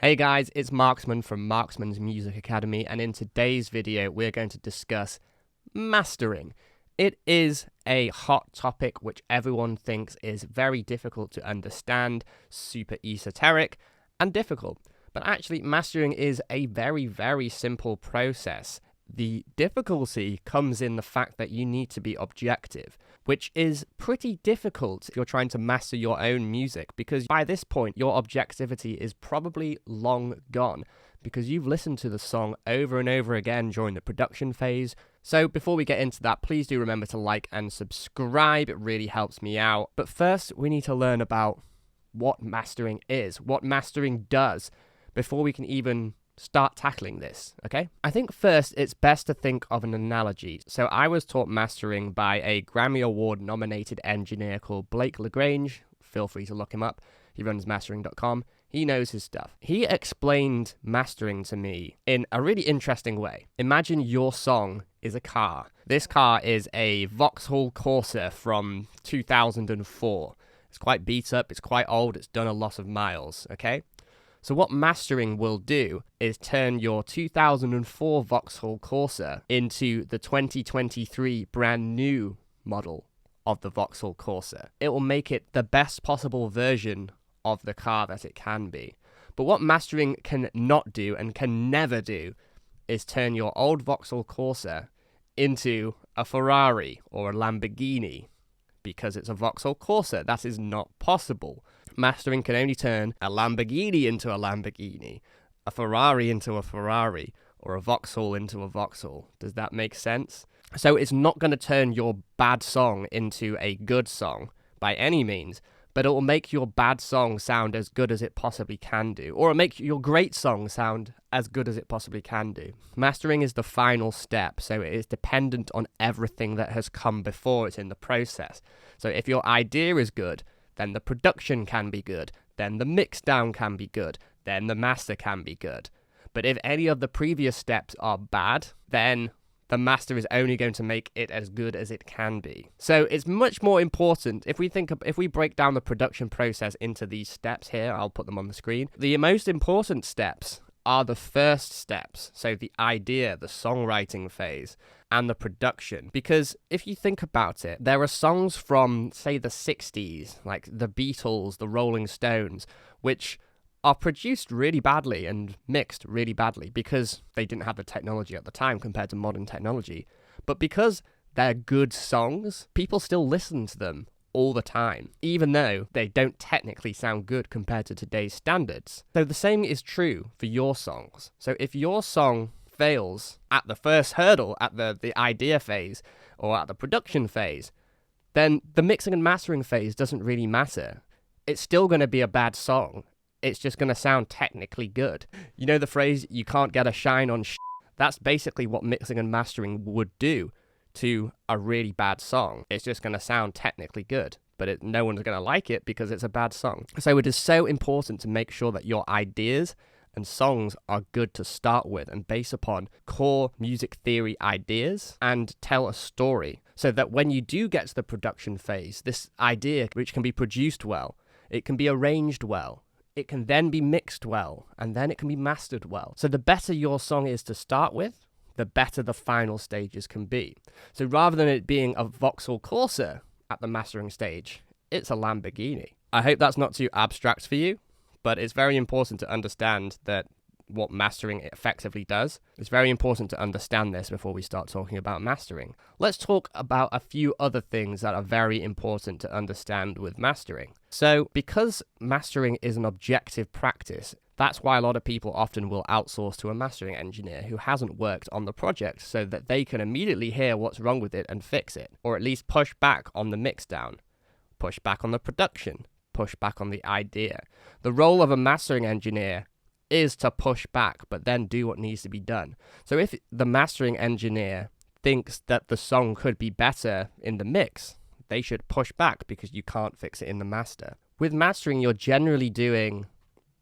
Hey guys, it's Marksman from Marksman's Music Academy, and in today's video we're going to discuss mastering. It is a hot topic which everyone thinks is very difficult to understand, super esoteric, and difficult. But actually, mastering is a very, very simple process. The difficulty comes in the fact that you need to be objective, which is pretty difficult if you're trying to master your own music, because by this point, your objectivity is probably long gone, because you've listened to the song over and over again during the production phase. So before we get into that, please do remember to like and subscribe. It really helps me out. But first, we need to learn about what mastering is, what mastering does, before we can even start tackling this, okay? I think first it's best to think of an analogy. So I was taught mastering by a Grammy Award nominated engineer called Blake LaGrange. Feel free to look him up. He runs mastering.com. He knows his stuff. He explained mastering to me in a really interesting way. Imagine your song is a car. This car is a Vauxhall Corsa from 2004. It's quite beat up, it's quite old, it's done a lot of miles, okay? So what mastering will do is turn your 2004 Vauxhall Corsa into the 2023 brand new model of the Vauxhall Corsa. It will make it the best possible version of the car that it can be. But what mastering can not do and can never do is turn your old Vauxhall Corsa into a Ferrari or a Lamborghini, because it's a Vauxhall Corsa. That is not possible. Mastering can only turn a Lamborghini into a Lamborghini, a Ferrari into a Ferrari, or a Vauxhall into a Vauxhall. Does that make sense? So it's not going to turn your bad song into a good song by any means, but it will make your bad song sound as good as it possibly can do, or it'll make your great song sound as good as it possibly can do. Mastering is the final step, so it is dependent on everything that has come before it in the process. So if your idea is good, then the production can be good, then the mix down can be good, then the master can be good. But if any of the previous steps are bad, then the master is only going to make it as good as it can be. So it's much more important, if we break down the production process into these steps here, I'll put them on the screen. The most important steps are the first steps, so the idea, the songwriting phase, and the production. Because if you think about it, there are songs from, say, the 60s, like the Beatles, the Rolling Stones, which are produced really badly and mixed really badly because they didn't have the technology at the time compared to modern technology. But because they're good songs, people still listen to them all the time, even though they don't technically sound good compared to today's standards. So the same is true for your songs. So if your song fails at the first hurdle, at the idea phase, or at the production phase, then the mixing and mastering phase doesn't really matter. It's still going to be a bad song. It's just going to sound technically good. You know the phrase, you can't get a shine on sh**? That's basically what mixing and mastering would do to a really bad song. It's just going to sound technically good, but no one's going to like it because it's a bad song. So it is so important to make sure that your ideas and songs are good to start with and based upon core music theory ideas and tell a story, so that when you do get to the production phase, this idea, which can be produced well, it can be arranged well, it can then be mixed well, and then it can be mastered well. So the better your song is to start with, the better the final stages can be. So rather than it being a Vauxhall Corsa at the mastering stage, it's a Lamborghini. I hope that's not too abstract for you, but it's very important to understand that what mastering effectively does. It's very important to understand this before we start talking about mastering. Let's talk about a few other things that are very important to understand with mastering. So because mastering is an objective practice, that's why a lot of people often will outsource to a mastering engineer who hasn't worked on the project, so that they can immediately hear what's wrong with it and fix it, or at least push back on the mix down, push back on the production, push back on the idea. The role of a mastering engineer is to push back, but then do what needs to be done. So if the mastering engineer thinks that the song could be better in the mix, they should push back because you can't fix it in the master. With mastering, you're generally doing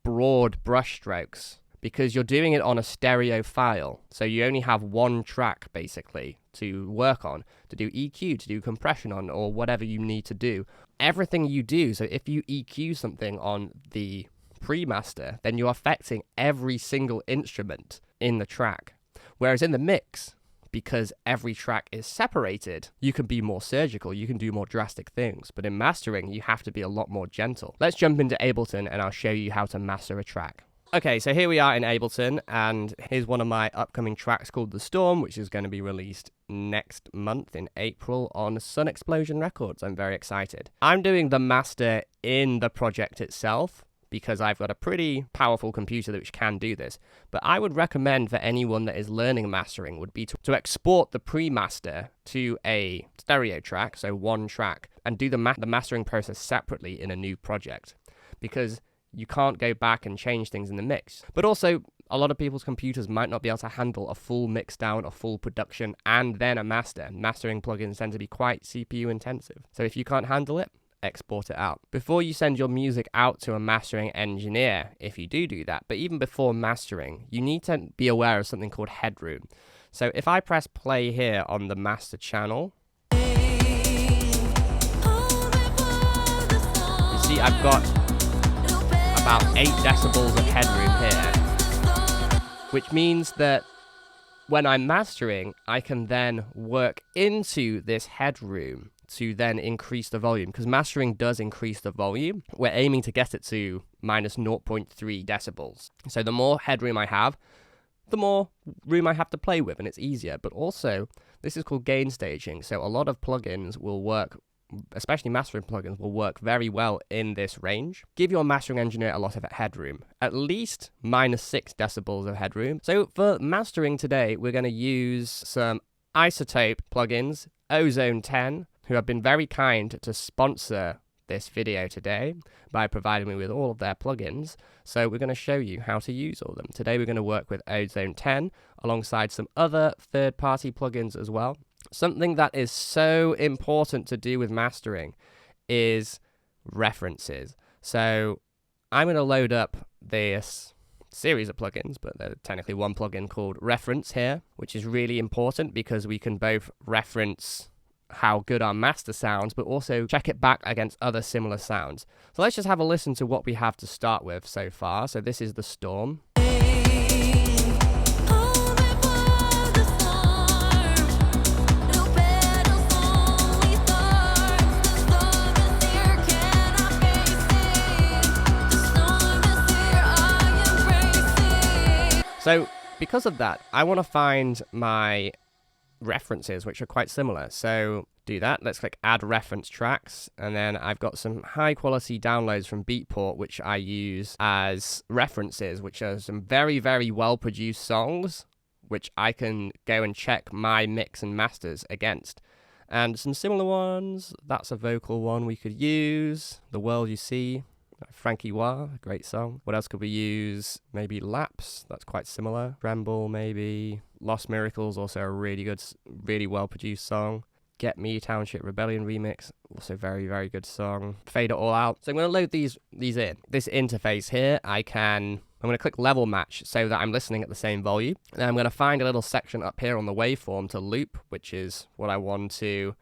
broad brushstrokes because you're doing it on a stereo file. So you only have one track basically to work on, to do EQ, to do compression on, or whatever you need to do. Everything you do, so if you EQ something on the pre-master, then you're affecting every single instrument in the track. Whereas in the mix, because every track is separated, you can be more surgical, you can do more drastic things. But in mastering, you have to be a lot more gentle. Let's jump into Ableton and I'll show you how to master a track. Okay, so here we are in Ableton, and here's one of my upcoming tracks called The Storm, which is going to be released next month in April on Sun Explosion Records. I'm very excited. I'm doing the master in the project itself because I've got a pretty powerful computer which can do this. But I would recommend for anyone that is learning mastering would be to export the pre-master to a stereo track, so one track, and do the mastering process separately in a new project, because you can't go back and change things in the mix. But also, a lot of people's computers might not be able to handle a full mix down, a full production, and then a master. Mastering plugins tend to be quite CPU intensive. So if you can't handle it, export it out. Before you send your music out to a mastering engineer, if you do that, but even before mastering, you need to be aware of something called headroom. So if I press play here on the master channel, you see I've got about 8 decibels of headroom here, which means that when I'm mastering, I can then work into this headroom to then increase the volume, because mastering does increase the volume. We're aiming to get it to minus 0.3 decibels. So the more headroom I have, the more room I have to play with, and it's easier. But also, this is called gain staging. So a lot of plugins will work, especially mastering plugins, will work very well in this range. Give your mastering engineer a lot of headroom, at least minus 6 decibels of headroom. So for mastering today, we're going to use some Izotope plugins, Ozone 10, who have been very kind to sponsor this video today by providing me with all of their plugins. So we're going to show you how to use all of them. Today we're going to work with Ozone 10 alongside some other third-party plugins as well. Something that is so important to do with mastering is references. So I'm going to load up this series of plugins, but there's technically one plugin called Reference here, which is really important because we can both reference how good our master sounds, but also check it back against other similar sounds. So let's just have a listen to what we have to start with so far. So this is The Storm. So because of that, I want to find my references, which are quite similar. So do that. Let's click add reference tracks. And then I've got some high quality downloads from Beatport, which I use as references, which are some very, very well produced songs, which I can go and check my mix and masters against. And some similar ones. That's a vocal one we could use. The World You See, Frankie Wah, a great song. What else could we use? Maybe Lapse, that's quite similar. Tremble, maybe. Lost Miracles, also a really good, really well-produced song. Get Me, Township Rebellion remix, also very, very good song. Fade It All Out. So I'm going to load these in. This interface here, I'm going to click level match so that I'm listening at the same volume. And I'm going to find a little section up here on the waveform to loop, which is what I want to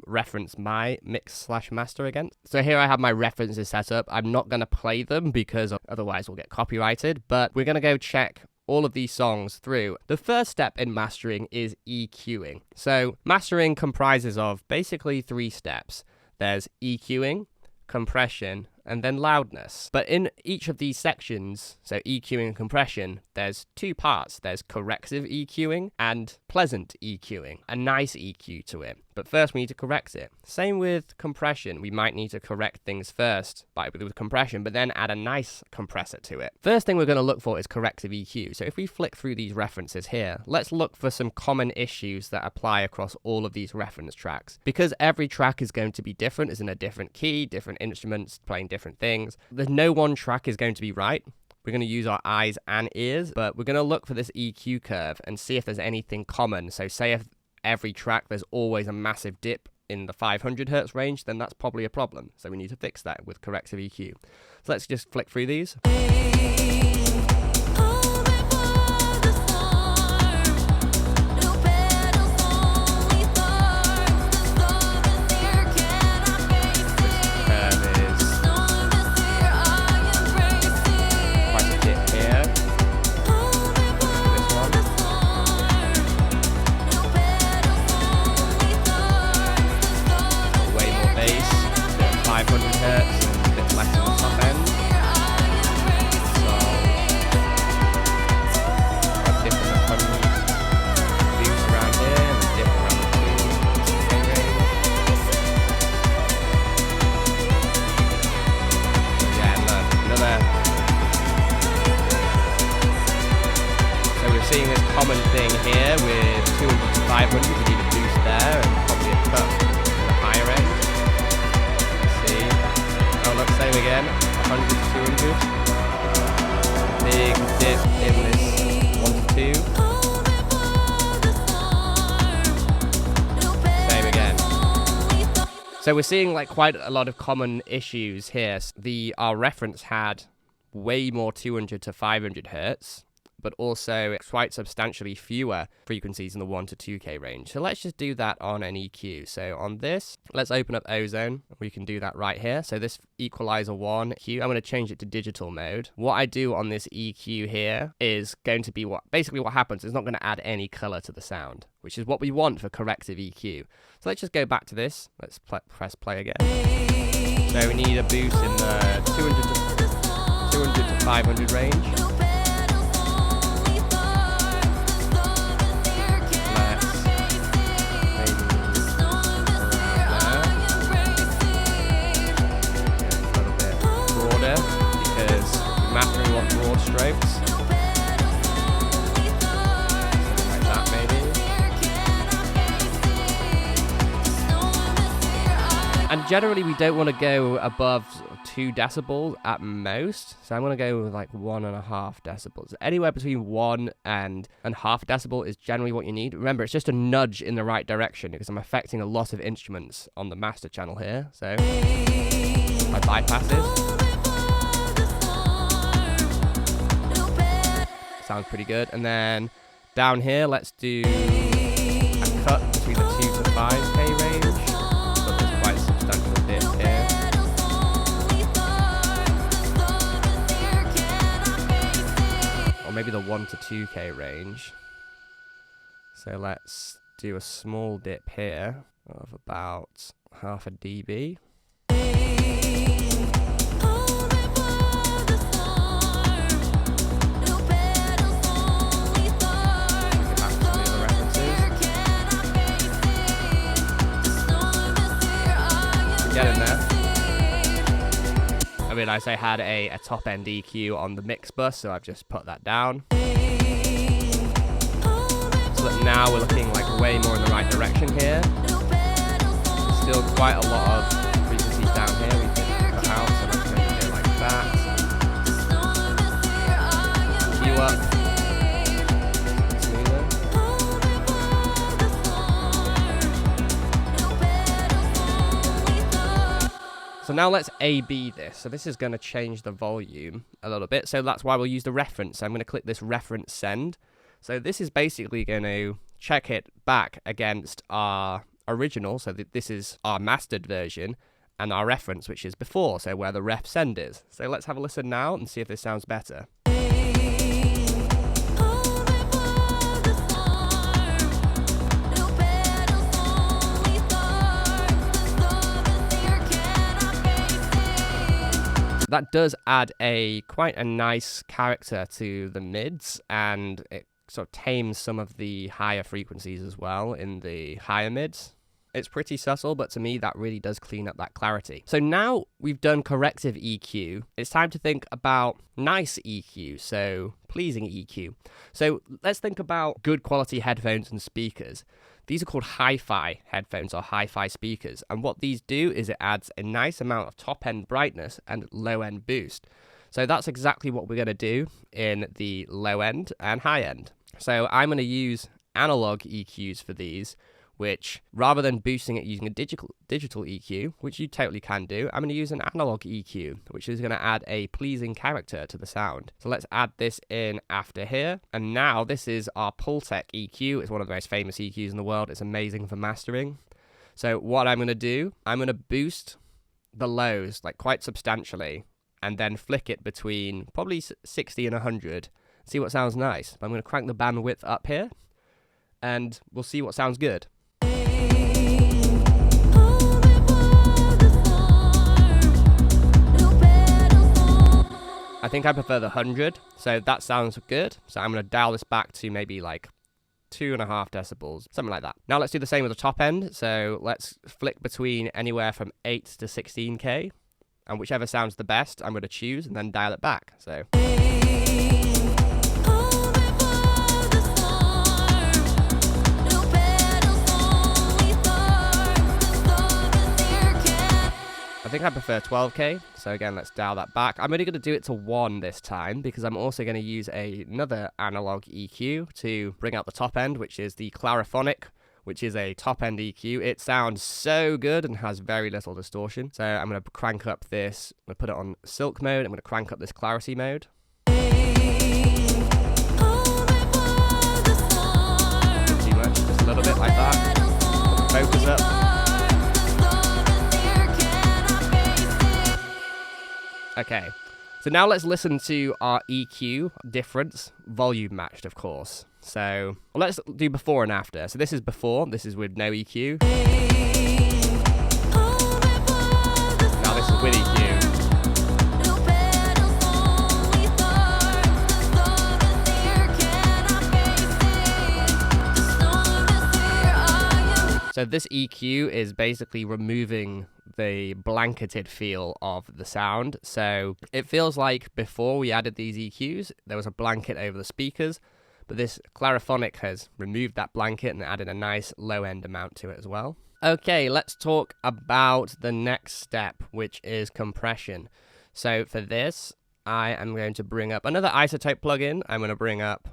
reference my mix/master against. So here I have my references set up. I'm not going to play them because otherwise we'll get copyrighted, but we're going to go check all of these songs through. The first step in mastering is EQing. So mastering comprises of basically 3 steps. There's EQing, compression, and then loudness. But in each of these sections, so EQing and compression, there's 2 parts. There's corrective EQing and pleasant EQing, a nice EQ to it. But first we need to correct it. Same with compression. We might need to correct things first with compression, but then add a nice compressor to it. First thing we're going to look for is corrective EQ. So if we flick through these references here, let's look for some common issues that apply across all of these reference tracks. Because every track is going to be different, is in a different key, different instruments, playing different things. There's no one track is going to be right. We're going to use our eyes and ears, but we're going to look for this EQ curve and see if there's anything common. So say if every track there's always a massive dip in the 500 hertz range, then that's probably a problem. So we need to fix that with corrective EQ. So let's just flick through these. common thing here with 200 to 500. We need a boost there and probably a cut to the higher end. Let's see. Oh, look, same again. 100 to 200. Big dip in this 1 to 2. So we're seeing like quite a lot of common issues here. Our reference had way more 200 to 500 hertz, but also quite substantially fewer frequencies in the 1 to 2K range. So let's just do that on an EQ. So on this, let's open up Ozone. We can do that right here. So this equalizer 1 EQ, I'm going to change it to digital mode. What I do on this EQ here is going to be basically what happens. It's not going to add any color to the sound, which is what we want for corrective EQ. So let's just go back to this. Let's press play again. So we need a boost in the 200 to 500 range. Because mastering want broad strokes. Something like that maybe. And generally we don't want to go above 2 decibels at most. So I'm going to go with like 1.5 decibels. Anywhere between 1 and half decibel is generally what you need. Remember, it's just a nudge in the right direction because I'm affecting a lot of instruments on the master channel here. So my bypasses. Sounds pretty good. And then down here, let's do a cut between the 2 to 5K range. So there's quite a substantial dip here. Or maybe the 1 to 2K range. So let's do a small dip here of about half a dB. Get in there. I realised I had a top end EQ on the mix bus, so I've just put that down. So that now we're looking like way more in the right direction here. There's still quite a lot of frequencies down here we can cut out, so let's make it go like that. EQ up. So now let's A/B this. So this is going to change the volume a little bit. So that's why we'll use the reference. So I'm going to click this reference send. So this is basically going to check it back against our original. So this is our mastered version and our reference, which is before. So where the ref send is. So let's have a listen now and see if this sounds better. That does add quite a nice character to the mids, and it sort of tames some of the higher frequencies as well in the higher mids. It's pretty subtle, but to me that really does clean up that clarity. So now we've done corrective EQ, it's time to think about nice EQ, so pleasing EQ. So let's think about good quality headphones and speakers. These are called hi-fi headphones or hi-fi speakers, and what these do is it adds a nice amount of top-end brightness and low-end boost. So that's exactly what we're going to do in the low-end and high-end. So I'm going to use analog EQs for these, which rather than boosting it using a digital EQ, which you totally can do, I'm going to use an analog EQ, which is going to add a pleasing character to the sound. So let's add this in after here. And now this is our Pultech EQ. It's one of the most famous EQs in the world. It's amazing for mastering. So what I'm going to do, I'm going to boost the lows like quite substantially and then flick it between probably 60 and 100. See what sounds nice. I'm going to crank the bandwidth up here and we'll see what sounds good. I think I prefer the 100, so that sounds good. So I'm going to dial this back to maybe like 2.5 decibels, something like that. Now let's do the same with the top end. So let's flick between anywhere from 8 to 16K, and whichever sounds the best, I'm going to choose and then dial it back. So I think I prefer 12K, so again, let's dial that back. I'm only going to do it to 1 this time, because I'm also going to use another analog EQ to bring out the top end, which is the Clariphonic, which is a top-end EQ. It sounds so good and has very little distortion. So I'm going to crank up this, I'm going to put it on silk mode, I'm going to crank up this clarity mode. Not too much, just a little bit like that. Put the focus up. Okay, so now let's listen to our EQ difference, volume matched, of course. So let's do before and after. So this is before, this is with no EQ. Now this is with EQ. So this EQ is basically removing the blanketed feel of the sound. So it feels like before we added these EQs, there was a blanket over the speakers, but this Clariphonic has removed that blanket and added a nice low-end amount to it as well. Okay, let's talk about the next step, which is compression. So for this, I am going to bring up another Izotope plugin. I'm going to bring up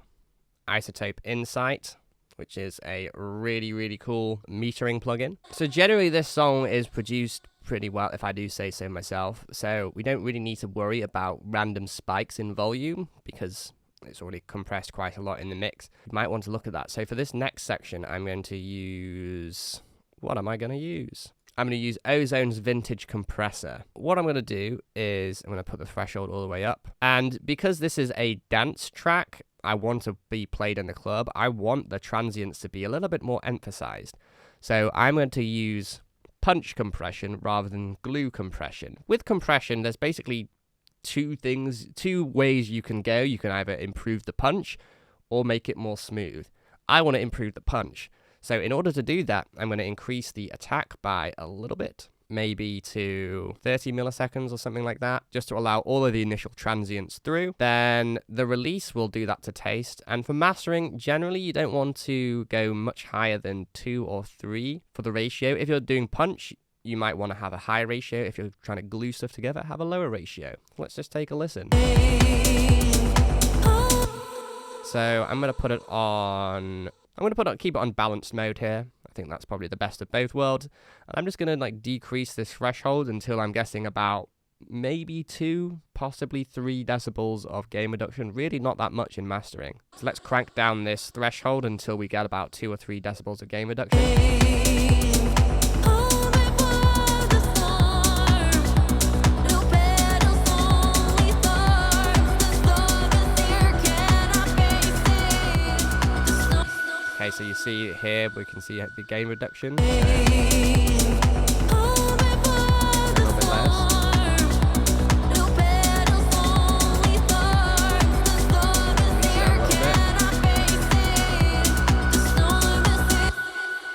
Izotope Insight, which is a really cool metering plugin. So generally this song is produced pretty well, if I do say so myself. So we don't really need to worry about random spikes in volume because it's already compressed quite a lot in the mix. You might want to look at that. So for this next section, I'm going to use... What am I going to use? I'm going to use Ozone's Vintage Compressor. What I'm going to do is I'm going to put the threshold all the way up. And because this is a dance track, I want to be played in the club. I want the transients to be a little bit more emphasized. So I'm going to use punch compression rather than glue compression. With compression, there's basically two ways you can go. You can either improve the punch or make it more smooth. I want to improve the punch. So in order to do that, I'm going to increase the attack by a little bit, maybe to 30 milliseconds or something like that, just to allow all of the initial transients through. Then the release will do that to taste. And for mastering, generally you don't want to go much higher than 2 or 3 for the ratio. If you're doing punch, you might want to have a high ratio. If you're trying to glue stuff together, have a lower ratio. Let's just take a listen. So I'm going to put it on... keep it on balanced mode here. I think that's probably the best of both worlds. And I'm just going to decrease this threshold until I'm guessing about maybe 2, possibly 3 decibels of gain reduction. Really not that much in mastering. So let's crank down this threshold until we get about 2 or 3 decibels of gain reduction. Okay, so you see here, we can see the gain reduction. A little bit less.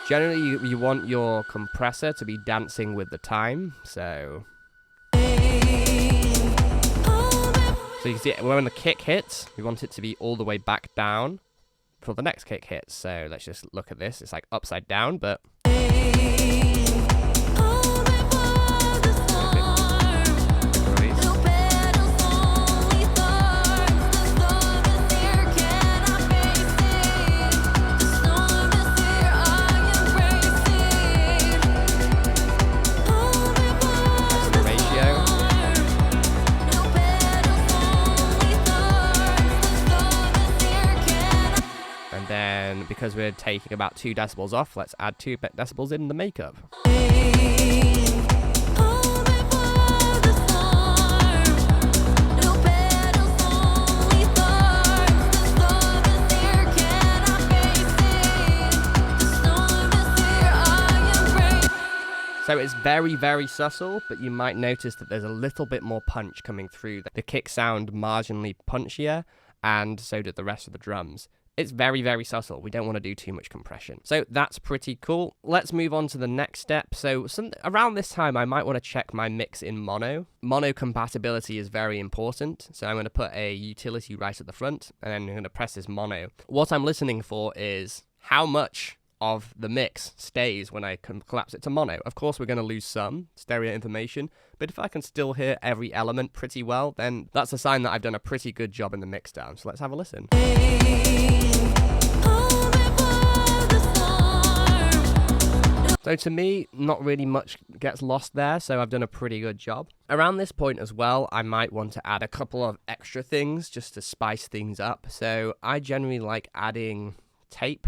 Generally, you want your compressor to be dancing with the time, so you can see when the kick hits, we want it to be all the way back down for the next kick hits. So let's just look at this. It's like upside down, but because we're taking about 2 decibels off, let's add 2 decibels in the makeup. So it's very subtle, but you might notice that there's a little bit more punch coming through. The kicks sound marginally punchier, and so did the rest of the drums. It's very subtle. We don't want to do too much compression. So that's pretty cool. Let's move on to the next step. So around this time, I might want to check my mix in mono. Mono compatibility is very important. So I'm going to put a utility right at the front, and then I'm going to press this mono. What I'm listening for is how much of the mix stays when I can collapse it to mono. Of course, we're going to lose some stereo information, but if I can still hear every element pretty well, then that's a sign that I've done a pretty good job in the mixdown. So let's have a listen. So to me, not really much gets lost there, so I've done a pretty good job. Around this point as well, I might want to add a couple of extra things just to spice things up. So I generally like adding tape.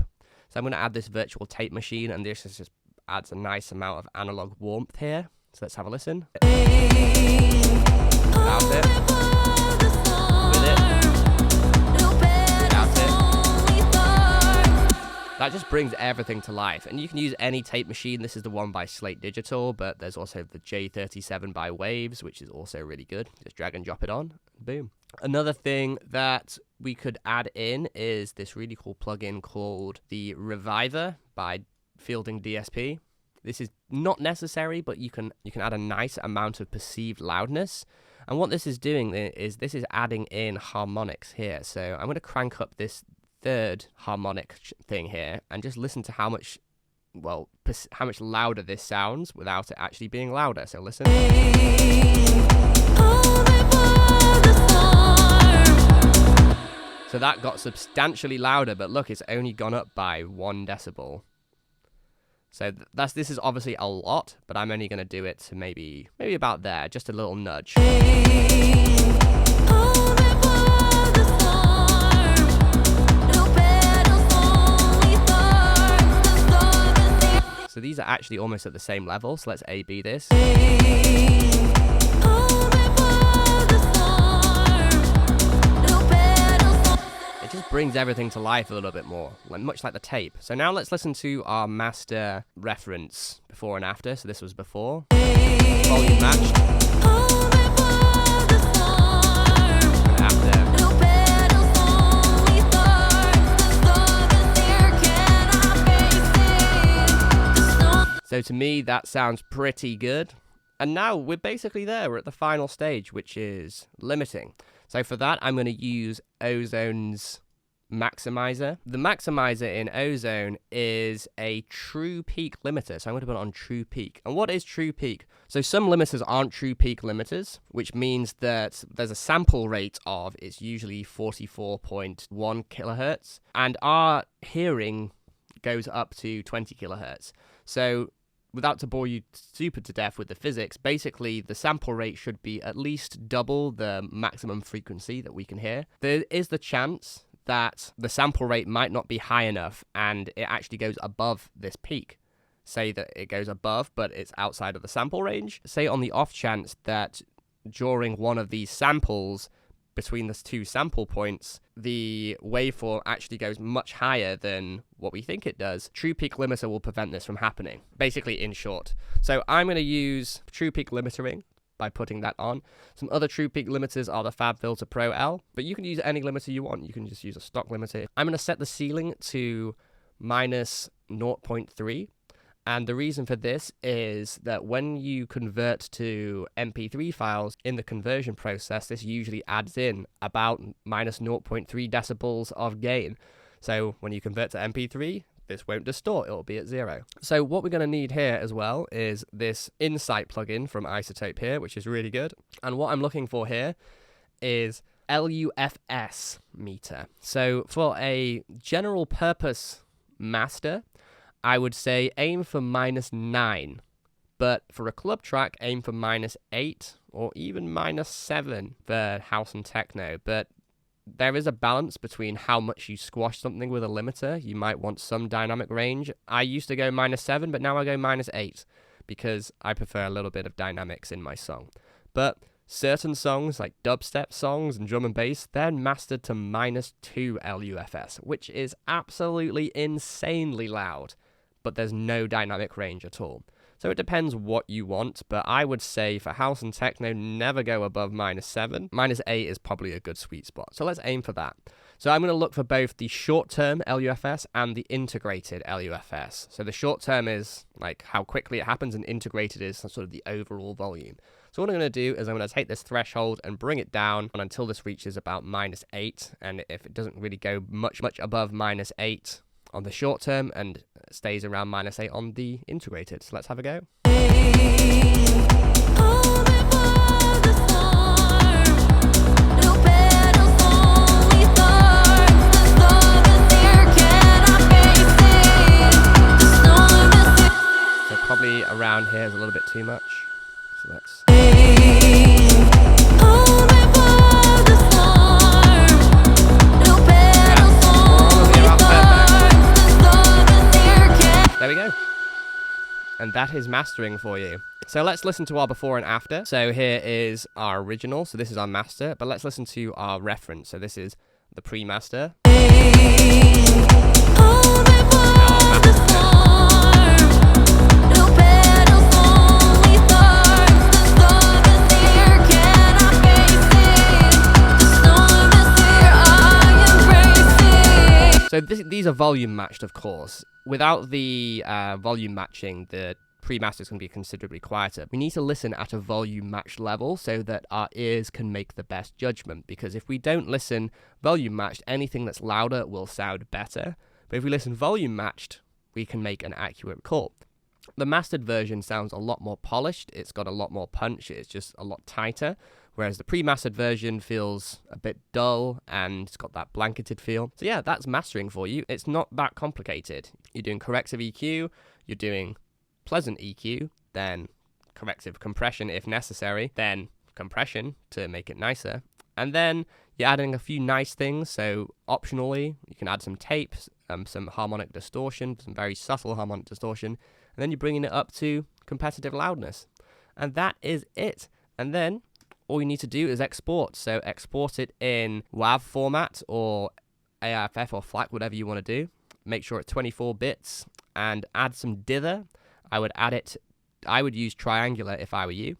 So I'm going to add this virtual tape machine, and this just adds a nice amount of analog warmth here. So let's have a listen. Without it. With it. Without it. That just brings everything to life. And you can use any tape machine. This is the one by Slate Digital, but there's also the J37 by Waves, which is also really good. Just drag and drop it on. Boom. Another thing that we could add in is this really cool plugin called the Reviver by Fielding DSP. This is not necessary, but you can add a nice amount of perceived loudness. And what this is doing is this is adding in harmonics here. So I'm going to crank up this third harmonic thing here and just listen to how much louder this sounds without it actually being louder. So listen. So that got substantially louder, but look, it's only gone up by 1 decibel. So this is obviously a lot, but I'm only going to do it to maybe about there, just a little nudge. So these are actually almost at the same level, so let's A-B this. It just brings everything to life a little bit more, much like the tape. So now let's listen to our master reference before and after. So this was before. Volume matched. And after. So to me, that sounds pretty good. And now we're basically there. We're at the final stage, which is limiting. So for that, I'm going to use Ozone's Maximiser. The Maximiser in Ozone is a true peak limiter. So I'm going to put it on true peak. And what is true peak? So some limiters aren't true peak limiters, which means that there's a sample rate of, it's usually 44.1 kilohertz. And our hearing goes up to 20 kilohertz. So without to bore you super to death with the physics, basically the sample rate should be at least double the maximum frequency that we can hear. There is the chance that the sample rate might not be high enough and it actually goes above this peak. Say that it goes above, but it's outside of the sample range. Say on the off chance that during one of these samples, between the 2 sample points, the waveform actually goes much higher than what we think it does. True peak limiter will prevent this from happening, basically in short. So I'm going to use true peak limitering by putting that on. Some other true peak limiters are the FabFilter Pro L, but you can use any limiter you want. You can just use a stock limiter. I'm going to set the ceiling to minus 0.3. And the reason for this is that when you convert to MP3 files in the conversion process, this usually adds in about minus 0.3 decibels of gain. So when you convert to MP3, this won't distort, it'll be at 0. So what we're going to need here as well is this Insight plugin from Izotope here, which is really good. And what I'm looking for here is LUFS meter. So for a general purpose master, I would say aim for -9, but for a club track, aim for -8 or even -7 for house and techno. But there is a balance between how much you squash something with a limiter. You might want some dynamic range. I used to go -7, but now I go -8 because I prefer a little bit of dynamics in my song. But certain songs, like dubstep songs and drum and bass, they're mastered to -2 LUFS, which is absolutely insanely loud. But there's no dynamic range at all. So it depends what you want, but I would say for house and techno, never go above -7. -8 is probably a good sweet spot. So let's aim for that. So I'm going to look for both the short-term LUFS and the integrated LUFS. So the short-term is like how quickly it happens, and integrated is sort of the overall volume. So what I'm going to do is I'm going to take this threshold and bring it down until this reaches about -8. And if it doesn't really go much above -8, on the short term and stays around -8 on the integrated. So let's have a go. So probably around here is a little bit too much. So let's... There we go. And that is mastering for you. So let's listen to our before and after. So here is our original. So this is our master, but let's listen to our reference. So this is the pre-master. So these are volume matched, of course. Without the volume matching, the pre-master is going to be considerably quieter. We need to listen at a volume matched level so that our ears can make the best judgment. Because if we don't listen volume matched, anything that's louder will sound better. But if we listen volume matched, we can make an accurate call. The mastered version sounds a lot more polished. It's got a lot more punch. It's just a lot tighter. Whereas the pre-mastered version feels a bit dull and it's got that blanketed feel. So yeah, that's mastering for you. It's not that complicated. You're doing corrective EQ, you're doing pleasant EQ, then corrective compression if necessary, then compression to make it nicer. And then you're adding a few nice things. So optionally, you can add some tape, some harmonic distortion, some very subtle harmonic distortion. And then you're bringing it up to competitive loudness. And that is it. And then all you need to do is export. So export it in WAV format or AIFF or FLAC, whatever you want to do. Make sure it's 24 bits and add some dither. I would use triangular if I were you,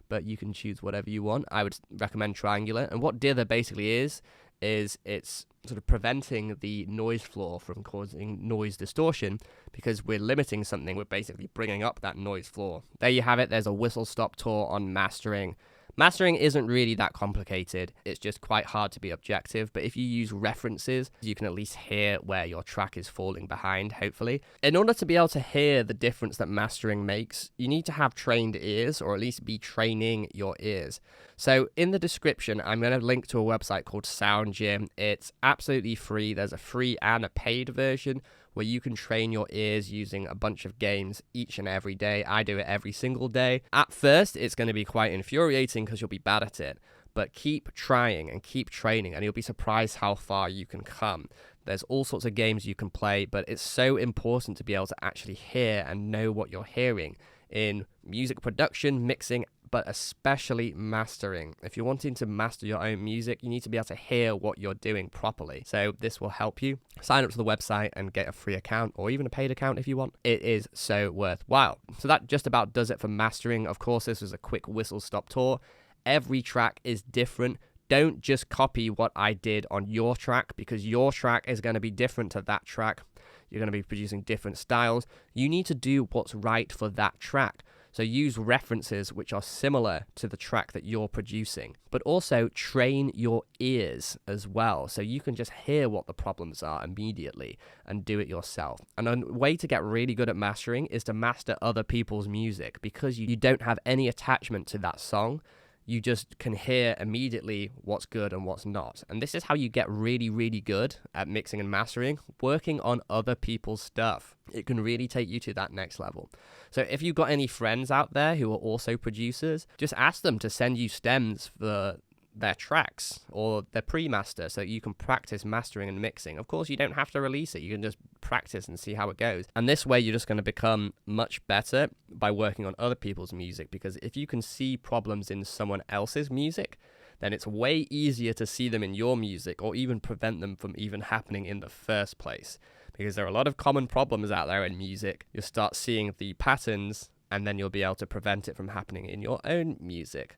but you can choose whatever you want. I would recommend triangular. And what dither basically is it's sort of preventing the noise floor from causing noise distortion. Because we're limiting something, we're basically bringing up that noise floor. There you have it. There's a whistle-stop tour on mastering. Mastering isn't really that complicated. It's just quite hard to be objective. But if you use references, you can at least hear where your track is falling behind, hopefully. In order to be able to hear the difference that mastering makes, you need to have trained ears, or at least be training your ears. So in the description, I'm going to link to a website called Sound Gym. It's absolutely free. There's a free and a paid version where you can train your ears using a bunch of games each and every day. I do it every single day. At first, it's going to be quite infuriating because you'll be bad at it. But keep trying and keep training, and you'll be surprised how far you can come. There's all sorts of games you can play, but it's so important to be able to actually hear and know what you're hearing in music production, mixing, but especially mastering. If you're wanting to master your own music, you need to be able to hear what you're doing properly. So this will help you. Sign up to the website and get a free account, or even a paid account if you want. It is so worthwhile. So that just about does it for mastering. Of course, this was a quick whistle-stop tour. Every track is different. Don't just copy what I did on your track, because your track is going to be different to that track. You're going to be producing different styles. You need to do what's right for that track. So use references which are similar to the track that you're producing, but also train your ears as well. So you can just hear what the problems are immediately and do it yourself. And a way to get really good at mastering is to master other people's music, because you don't have any attachment to that song. You just can hear immediately what's good and what's not. And this is how you get really, really good at mixing and mastering, working on other people's stuff. It can really take you to that next level. So if you've got any friends out there who are also producers, just ask them to send you stems for their tracks or their pre-master so you can practice mastering and mixing. Of course, you don't have to release it. You can just practice and see how it goes. And this way, you're just going to become much better by working on other people's music, because if you can see problems in someone else's music, then it's way easier to see them in your music, or even prevent them from even happening in the first place. Because there are a lot of common problems out there in music. You'll start seeing the patterns, and then you'll be able to prevent it from happening in your own music.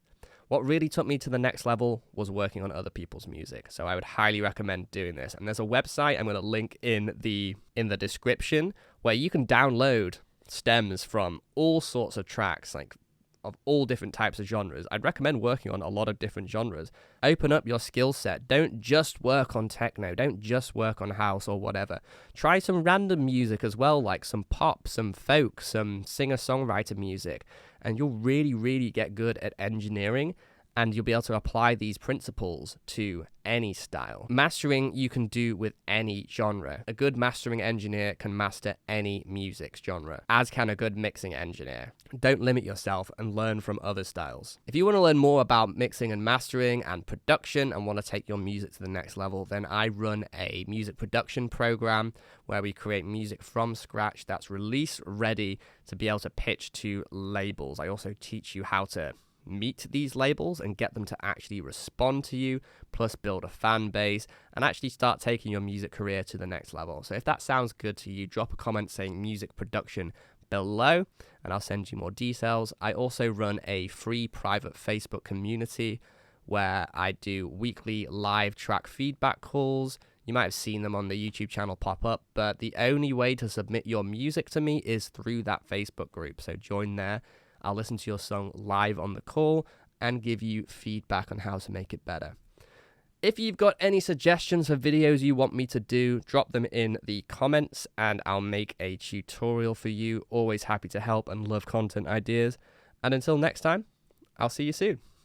What really took me to the next level was working on other people's music. So I would highly recommend doing this. And there's a website I'm going to link in the description where you can download stems from all sorts of tracks, like of all different types of genres. I'd recommend working on a lot of different genres. Open up your skill set. Don't just work on techno. Don't just work on house or whatever. Try some random music as well, like some pop, some folk, some singer-songwriter music, and you'll really, really get good at engineering, and you'll be able to apply these principles to any style. Mastering you can do with any genre. A good mastering engineer can master any music genre, as can a good mixing engineer. Don't limit yourself and learn from other styles. If you want to learn more about mixing and mastering and production and want to take your music to the next level, then I run a music production program where we create music from scratch that's release ready to be able to pitch to labels. I also teach you how to meet these labels and get them to actually respond to you, plus build a fan base and actually start taking your music career to the next level. So if that sounds good to you, drop a comment saying music production below and I'll send you more details. I also run a free private Facebook community where I do weekly live track feedback calls. You might have seen them on the YouTube channel pop up, but the only way to submit your music to me is through that Facebook group. So join there. I'll listen to your song live on the call and give you feedback on how to make it better. If you've got any suggestions for videos you want me to do, drop them in the comments and I'll make a tutorial for you. Always happy to help and love content ideas. And until next time, I'll see you soon.